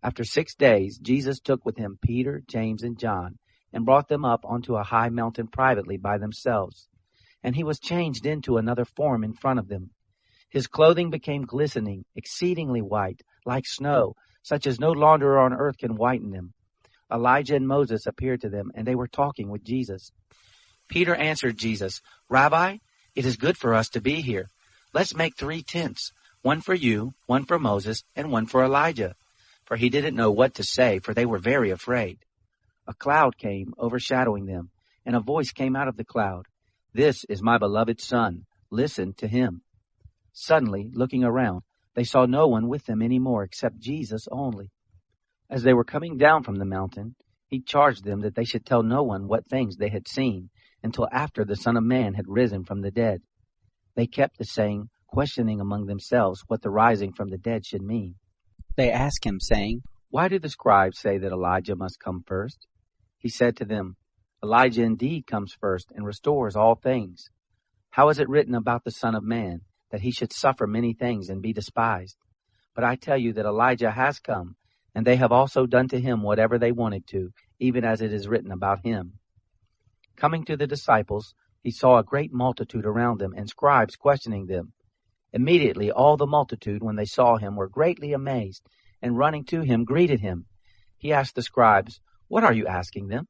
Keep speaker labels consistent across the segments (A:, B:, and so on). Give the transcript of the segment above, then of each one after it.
A: After 6 days, Jesus took with him Peter, James, and John, and brought them up onto a high mountain privately by themselves. And he was changed into another form in front of them. His clothing became glistening, exceedingly white, like snow, such as no launderer on earth can whiten them. Elijah and Moses appeared to them, and they were talking with Jesus. Peter answered Jesus, "Rabbi, it is good for us to be here. Let's make 3 tents, one for you, one for Moses, and one for Elijah." For he didn't know what to say, for they were very afraid. A cloud came, overshadowing them, and a voice came out of the cloud. "This is my beloved Son. Listen to him." Suddenly, looking around, they saw no one with them any more except Jesus only. As they were coming down from the mountain, he charged them that they should tell no one what things they had seen until after the Son of Man had risen from the dead. They kept the saying, questioning among themselves what the rising from the dead should mean. They asked him, saying, "Why do the scribes say that Elijah must come first?" He said to them, "Elijah indeed comes first and restores all things. How is it written about the Son of Man, that he should suffer many things and be despised? But I tell you that Elijah has come, and they have also done to him whatever they wanted to, even as it is written about him." Coming to the disciples, he saw a great multitude around them, and scribes questioning them. Immediately all the multitude, when they saw him, were greatly amazed, and running to him, greeted him. He asked the scribes, "What are you asking them?"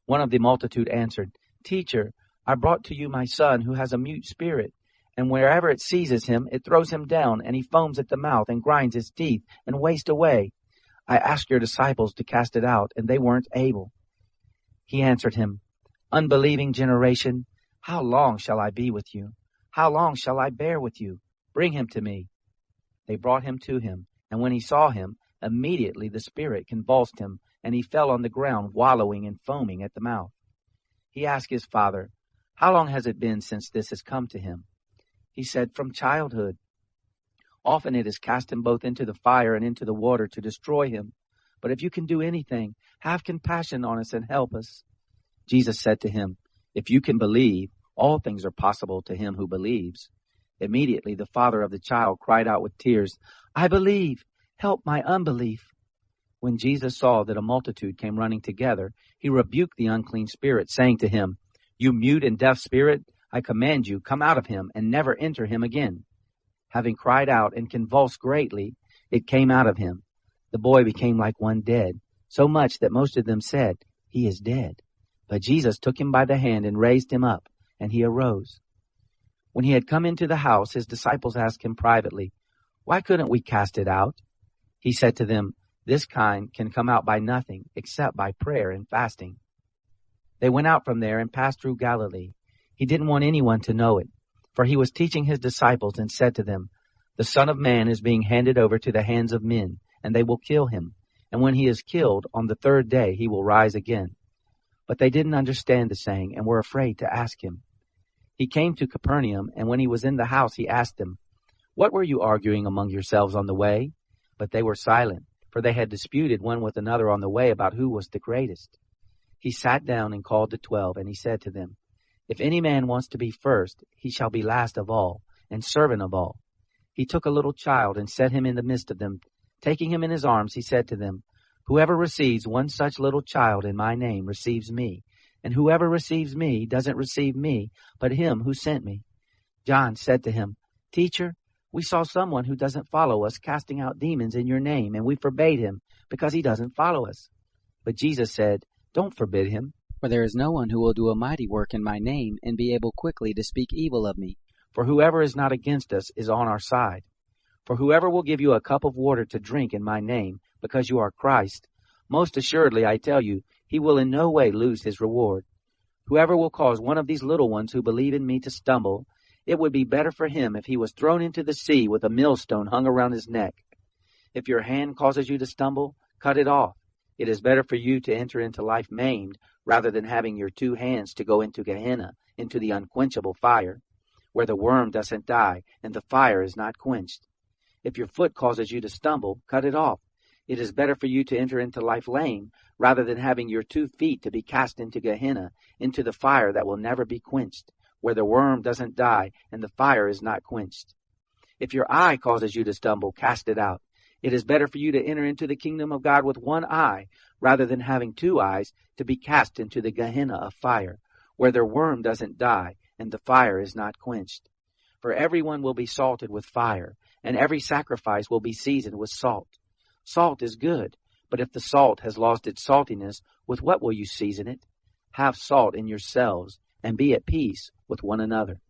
A: One of the multitude answered, "Teacher, I brought to you my son, who has a mute spirit, and wherever it seizes him, it throws him down, and he foams at the mouth, and grinds his teeth, and wastes away. I asked your disciples to cast it out, and they weren't able." He answered him, "Unbelieving generation, how long shall I be with you? How long shall I bear with you? Bring him to me." They brought him to him, and when he saw him, immediately the spirit convulsed him, and he fell on the ground, wallowing and foaming at the mouth. He asked his father, "How long has it been since this has come to him?" He said, "From childhood. Often it has cast him both into the fire and into the water to destroy him. But if you can do anything, have compassion on us and help us." Jesus said to him, "If you can believe, all things are possible to him who believes." Immediately the father of the child cried out with tears, "I believe, help my unbelief." When Jesus saw that a multitude came running together, he rebuked the unclean spirit, saying to him, "You mute and deaf spirit, I command you, come out of him and never enter him again." Having cried out and convulsed greatly, it came out of him. The boy became like one dead, so much that most of them said, "He is dead." But Jesus took him by the hand and raised him up, and he arose. When he had come into the house, his disciples asked him privately, "Why couldn't we cast it out?" He said to them, "This kind can come out by nothing except by prayer and fasting." They went out from there and passed through Galilee. He didn't want anyone to know it, for he was teaching his disciples and said to them, "The Son of Man is being handed over to the hands of men, and they will kill him. And when he is killed, on the 3rd day he will rise again." But they didn't understand the saying and were afraid to ask him. He came to Capernaum, and when he was in the house, he asked them, "What were you arguing among yourselves on the way?" But they were silent, for they had disputed one with another on the way about who was the greatest. He sat down and called the 12, and he said to them, "If any man wants to be first, he shall be last of all, and servant of all." He took a little child and set him in the midst of them. Taking him in his arms, he said to them, "Whoever receives one such little child in my name receives me, and whoever receives me doesn't receive me, but him who sent me." John said to him, "Teacher, we saw someone who doesn't follow us casting out demons in your name, and we forbade him because he doesn't follow us." But Jesus said, "Don't forbid him, for there is no one who will do a mighty work in my name and be able quickly to speak evil of me. For whoever is not against us is on our side. For whoever will give you a cup of water to drink in my name, because you are Christ, most assuredly I tell you, he will in no way lose his reward. Whoever will cause one of these little ones who believe in me to stumble, it would be better for him if he was thrown into the sea with a millstone hung around his neck. If your hand causes you to stumble, cut it off. It is better for you to enter into life maimed, rather than having your 2 hands to go into Gehenna, into the unquenchable fire, where the worm doesn't die, and the fire is not quenched. If your foot causes you to stumble, cut it off. It is better for you to enter into life lame, rather than having your 2 feet to be cast into Gehenna, into the fire that will never be quenched, where the worm doesn't die, and the fire is not quenched. If your eye causes you to stumble, cast it out. It is better for you to enter into the kingdom of God with one eye, rather than having two eyes to be cast into the Gehenna of fire, where their worm doesn't die and the fire is not quenched. For everyone will be salted with fire, and every sacrifice will be seasoned with salt. Salt is good, but if the salt has lost its saltiness, with what will you season it? Have salt in yourselves, and be at peace with one another.